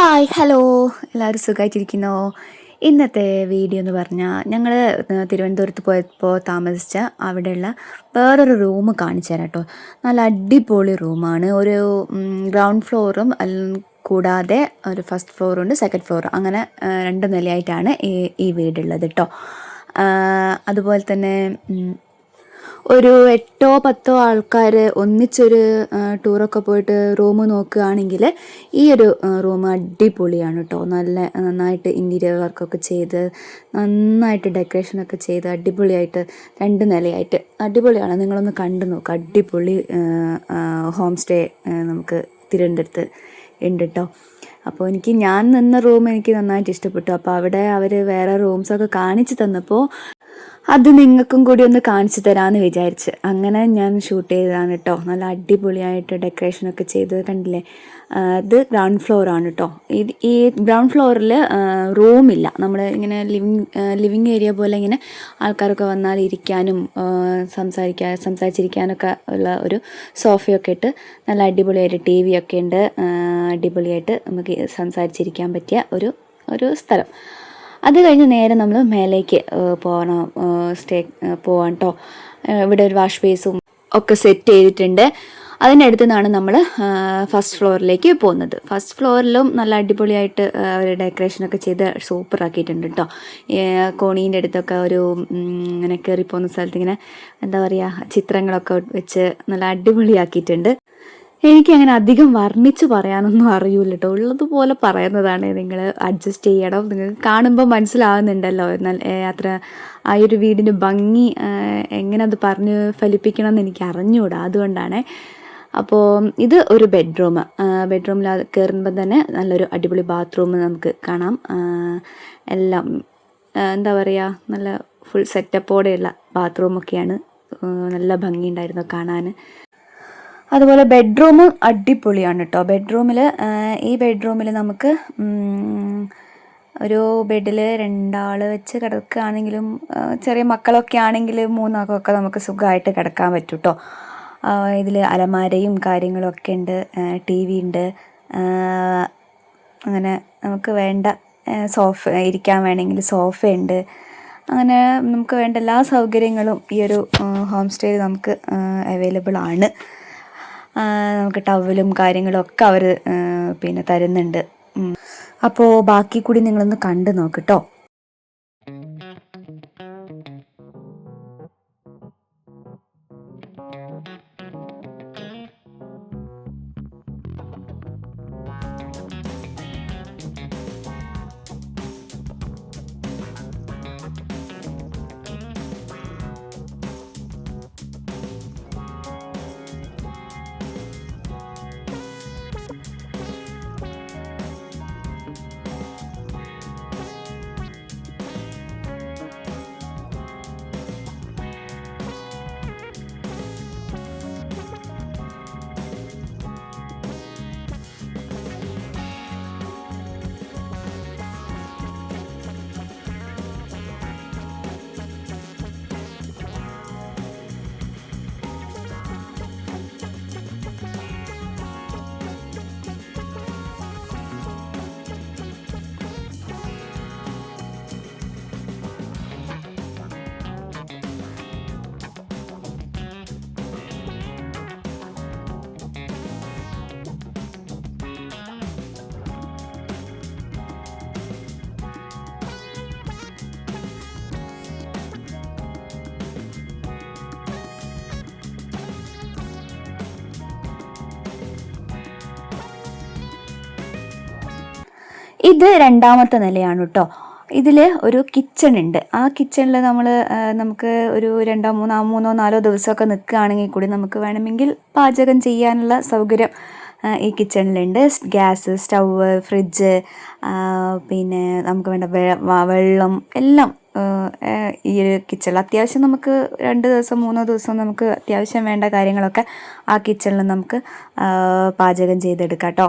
Hi hello എല്ലാവരും സുഖമായിട്ടിരിക്കുന്നോ? ഇന്നത്തെ വീഡിയോ എന്ന് പറഞ്ഞാൽ ഞങ്ങൾ തിരുവനന്തപുരത്ത് പോയപ്പോൾ താമസിച്ച അവിടെയുള്ള വേറൊരു റൂം കാണിച്ചു തരാം കേട്ടോ. നല്ല അടിപൊളി റൂമാണ്. ഒരു ഗ്രൗണ്ട് ഫ്ലോറും കൂടാതെ ഒരു ഫസ്റ്റ് ഫ്ലോറുണ്ട്, സെക്കൻഡ് ഫ്ലോർ, അങ്ങനെ രണ്ട് നിലയായിട്ടാണ് ഈ വീടുള്ളത് കേട്ടോ. അതുപോലെ തന്നെ ഒരു 8-10 ആൾക്കാർ ഒന്നിച്ചൊരു ടൂറൊക്കെ പോയിട്ട് റൂം നോക്കുകയാണെങ്കിൽ ഈ ഒരു റൂം അടിപൊളിയാണ് കേട്ടോ. നന്നായിട്ട് ഇൻറ്റീരിയർ വർക്കൊക്കെ ചെയ്ത് നന്നായിട്ട് ഡെക്കറേഷനൊക്കെ ചെയ്ത് അടിപൊളിയായിട്ട് രണ്ട് നിലയായിട്ട് അടിപൊളിയാണ്. നിങ്ങളൊന്ന് കണ്ടു നോക്കുക. അടിപൊളി ഹോം സ്റ്റേ നമുക്ക് തിരുവനന്തപുരത്ത് ഉണ്ട് കേട്ടോ. അപ്പോൾ ഞാൻ നിന്ന റൂം എനിക്ക് നന്നായിട്ട് ഇഷ്ടപ്പെട്ടു. അപ്പോൾ അവിടെ അവർ വേറെ റൂംസൊക്കെ കാണിച്ചു തന്നപ്പോൾ അത് നിങ്ങൾക്കും കൂടി ഒന്ന് കാണിച്ചു തരാമെന്ന് വിചാരിച്ച് അങ്ങനെ ഞാൻ ഷൂട്ട് ചെയ്തതാണ് കേട്ടോ. നല്ല അടിപൊളിയായിട്ട് ഡെക്കറേഷനൊക്കെ ചെയ്ത് കണ്ടില്ലേ. ഇത് ഗ്രൗണ്ട് ഫ്ലോറാണ് കേട്ടോ. ഈ ഗ്രൗണ്ട് ഫ്ലോറിൽ റൂമില്ല. നമ്മൾ ഇങ്ങനെ ലിവിങ് ഏരിയ പോലെ ഇങ്ങനെ ആൾക്കാരൊക്കെ വന്നാൽ ഇരിക്കാനും സംസാരിച്ചിരിക്കാനൊക്കെ ഉള്ള ഒരു സോഫയൊക്കെ ഇട്ട് നല്ല അടിപൊളിയായിട്ട് ടി വി ഒക്കെ ഉണ്ട്. അടിപൊളിയായിട്ട് നമുക്ക് സംസാരിച്ചിരിക്കാൻ പറ്റിയ ഒരു സ്ഥലം. അത് കഴിഞ്ഞ് നേരെ നമ്മൾ മേലേക്ക് പോവാൻ കേട്ടോ. ഇവിടെ ഒരു വാഷ് ബേസും ഒക്കെ സെറ്റ് ചെയ്തിട്ടുണ്ട്. അതിനടുത്ത് നിന്നാണ് നമ്മൾ ഫസ്റ്റ് ഫ്ലോറിലേക്ക് പോകുന്നത്. ഫസ്റ്റ് ഫ്ലോറിലും നല്ല അടിപൊളിയായിട്ട് അവർ ഡെക്കറേഷനൊക്കെ ചെയ്ത് സൂപ്പർ ആക്കിയിട്ടുണ്ട് കേട്ടോ. കോണീൻ്റെ അടുത്തൊക്കെ ഒരു ഇങ്ങനെ കയറി പോകുന്ന സ്ഥലത്ത് ഇങ്ങനെ എന്താ പറയുക, ചിത്രങ്ങളൊക്കെ വെച്ച് നല്ല അടിപൊളിയാക്കിയിട്ടുണ്ട്. എനിക്കങ്ങനെ അധികം വർണ്ണിച്ച് പറയാനൊന്നും അറിയില്ല കേട്ടോ. ഉള്ളതുപോലെ പറയുന്നതാണ്. നിങ്ങൾ അഡ്ജസ്റ്റ് ചെയ്യണം. നിങ്ങൾക്ക് കാണുമ്പോൾ മനസ്സിലാവുന്നുണ്ടല്ലോ. എന്നാൽ അത്ര ആ ഒരു വീടിൻ്റെ ഭംഗി എങ്ങനെ അത് പറഞ്ഞ് ഫലിപ്പിക്കണം എന്ന് എനിക്ക് അറിഞ്ഞുകൂടാ. അതുകൊണ്ടാണ്. അപ്പോൾ ഇത് ഒരു ബെഡ്റൂമിൽ കയറുമ്പോൾ തന്നെ നല്ലൊരു അടിപൊളി ബാത്റൂം നമുക്ക് കാണാം. എല്ലാം എന്താ പറയുക, നല്ല ഫുൾ സെറ്റപ്പോടെയുള്ള ബാത്റൂമൊക്കെയാണ്. നല്ല ഭംഗിയുണ്ടായിരുന്നു കാണാൻ. അതുപോലെ ബെഡ്റൂം അടിപൊളിയാണ് കേട്ടോ. ഈ ബെഡ്റൂമിൽ നമുക്ക് ഒരു ബെഡിൽ 2 ആൾ വെച്ച് കിടക്കുകയാണെങ്കിലും ചെറിയ മക്കളൊക്കെ ആണെങ്കിൽ 3 ആൾക്കൊക്കെ നമുക്ക് സുഖമായിട്ട് കിടക്കാൻ പറ്റും കേട്ടോ. ഇതിൽ അലമാരയും കാര്യങ്ങളൊക്കെ ഉണ്ട്, ടി വി ഉണ്ട്. അങ്ങനെ നമുക്ക് വേണ്ട ഇരിക്കാൻ വേണമെങ്കിൽ സോഫയുണ്ട്. അങ്ങനെ നമുക്ക് വേണ്ട എല്ലാ സൗകര്യങ്ങളും ഈ ഒരു ഹോം സ്റ്റേയിൽ നമുക്ക് അവൈലബിൾ ആണ്. നമുക്ക് ടവലും കാര്യങ്ങളും ഒക്കെ അവർ തരുന്നുണ്ട്. അപ്പോൾ ബാക്കി കൂടി നിങ്ങളൊന്ന് കണ്ടു നോക്കട്ടോ. ഇത് 2ാമത്തെ നിലയാണ് കേട്ടോ. ഇതിൽ ഒരു കിച്ചൺ ഉണ്ട്. ആ കിച്ചണിൽ നമുക്ക് ഒരു 3-4 ദിവസമൊക്കെ നിൽക്കുകയാണെങ്കിൽ കൂടി നമുക്ക് വേണമെങ്കിൽ പാചകം ചെയ്യാനുള്ള സൗകര്യം ഈ കിച്ചണിലുണ്ട്. ഗ്യാസ്, സ്റ്റൗവ്, ഫ്രിഡ്ജ്, നമുക്ക് വേണ്ട വെള്ളം എല്ലാം ഈ ഒരു കിച്ചണിൽ അത്യാവശ്യം നമുക്ക് 2-3 ദിവസം നമുക്ക് അത്യാവശ്യം വേണ്ട കാര്യങ്ങളൊക്കെ ആ കിച്ചണിൽ നമുക്ക് പാചകം ചെയ്തെടുക്കാം കേട്ടോ.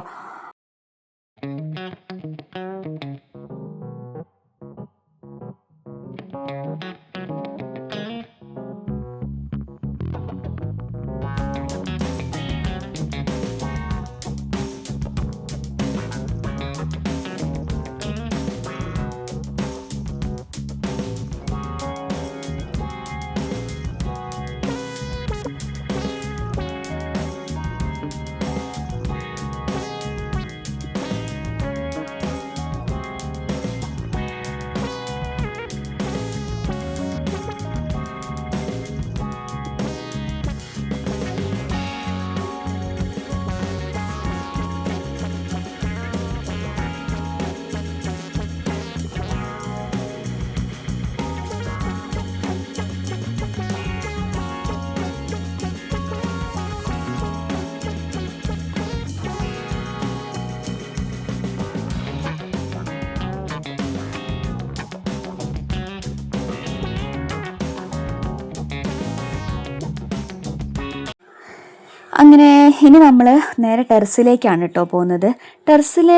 അങ്ങനെ ഇനി നമ്മൾ നേരെ ടെറസിലേക്കാണ് കേട്ടോ പോകുന്നത്. ടെറസിൽ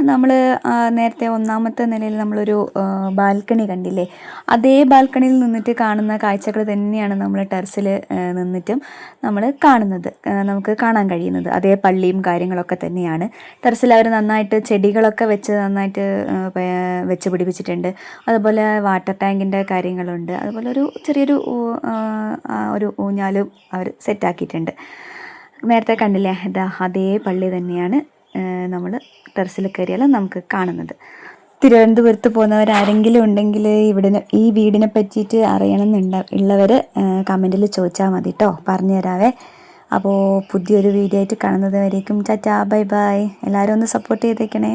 നമ്മൾ നേരത്തെ ഒന്നാമത്തെ നിലയിൽ നമ്മളൊരു ബാൽക്കണി കണ്ടില്ലേ, അതേ ബാൽക്കണിയിൽ നിന്നിട്ട് കാണുന്ന കാഴ്ചകൾ തന്നെയാണ് നമ്മൾ ടെറസിൽ നിന്നിട്ടും നമ്മൾ കാണുന്നത്, നമുക്ക് കാണാൻ കഴിയുന്നത്. അതേ പള്ളിയും കാര്യങ്ങളൊക്കെ തന്നെയാണ്. ടെറസിൽ അവർ നന്നായിട്ട് ചെടികളൊക്കെ വെച്ച് നന്നായിട്ട് വെച്ച് പിടിപ്പിച്ചിട്ടുണ്ട്. അതുപോലെ വാട്ടർ ടാങ്കിൻ്റെ കാര്യങ്ങളുണ്ട്. അതുപോലെ ഒരു ചെറിയൊരു ഒരു ഊഞ്ഞാലും അവർ സെറ്റാക്കിയിട്ടുണ്ട്. നേരത്തെ കണ്ടില്ലേ, ഇതാ അതേ പള്ളി തന്നെയാണ് നമ്മൾ ടെറസിൽ കയറിയാൽ നമുക്ക് കാണുന്നത്. തിരുവനന്തപുരത്ത് പോകുന്നവരാരെങ്കിലും ഉണ്ടെങ്കിൽ ഈ വീടിനെ പറ്റിയിട്ട് ഉള്ളവർ കമൻറ്റിൽ ചോദിച്ചാൽ മതി കേട്ടോ, പറഞ്ഞു തരാവേ. അപ്പോൾ പുതിയൊരു വീഡിയോ ആയിട്ട് കാണുന്നത് വരേക്കും ടാറ്റാ ബൈ ബൈ. എല്ലാവരും ഒന്ന് സപ്പോർട്ട് ചെയ്തേക്കണേ.